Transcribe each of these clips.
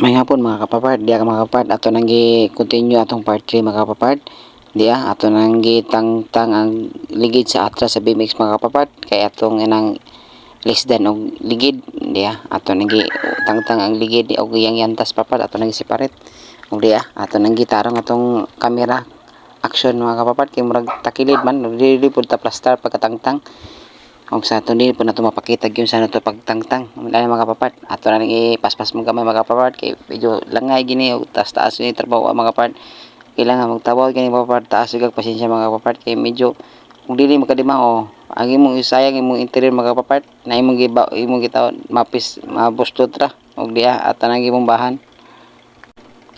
May hapon mga kapapart, diya ka mga kapapart, ato nang gi-continue atong part 3 mga kapapart. Diya, ato nang gitangtang ang ligid sa atras sa BMX mga kapapart, kay atong inang less than og ligid. Diya, ato nang gitangtang ang ligid og iyang yantas papat, ato nang separate. Og diya, ato nang gitarong atong camera action mga kapapart, kay murag takilid man, dili pud ta plaster pagkatangtang. Og sa ato din po na ito mapakita yun sa ito pagtangtang mga kapapart, ato na ipaspas mo kamay mga kapapart, kay medyo langay gini o taas ni trabaho mga kapapart. Kailangan magtabaw gini mga kapapart, taas yung pasensya mga kapapart, kay medyo kung dili makadima o ang imong isayang imong interior mga kapapart na imong gitaw mapis mabustot ra. Og diya ato nang imong bahan,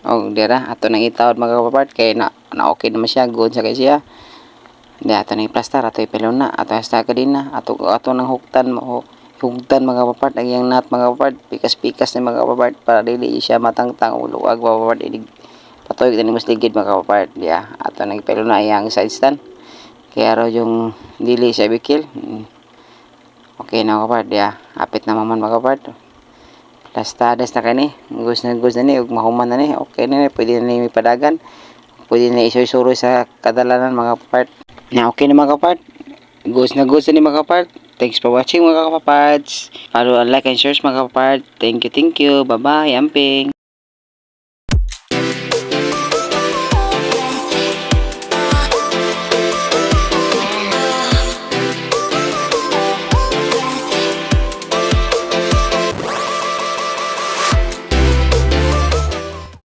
og dira ato nang itawad mga kapapart, kay na okay naman siya, good sa kay siya. Di ato nang plaster, ato ipilon na, ato hasta kadina, ato nang hugtan mga kapapart, ang iyang nut mga kapapart, pikas-pikas ni mga kapapart para dili siya matangtang o luwag mga kapapart, patoy kita ni mas ligid mga kapapart. Diya, ato nang ipilon na iyang side stand, kaya raw yung dili siya bikil. Okay na mga kapapart, diya, apit na maman mga kapapart. Lastadas na kani, gus na ni, ug mahuman na ni, okay na ni, pwede na ni padagan, pwede na isuroy sa kadalanan mga kapapart. Na okay na mga kapart. Goods na goods na ni mga kapart. Thanks for watching mga kapaparts. Follow and like and share mga kapart. Thank you. Bye bye. Amping.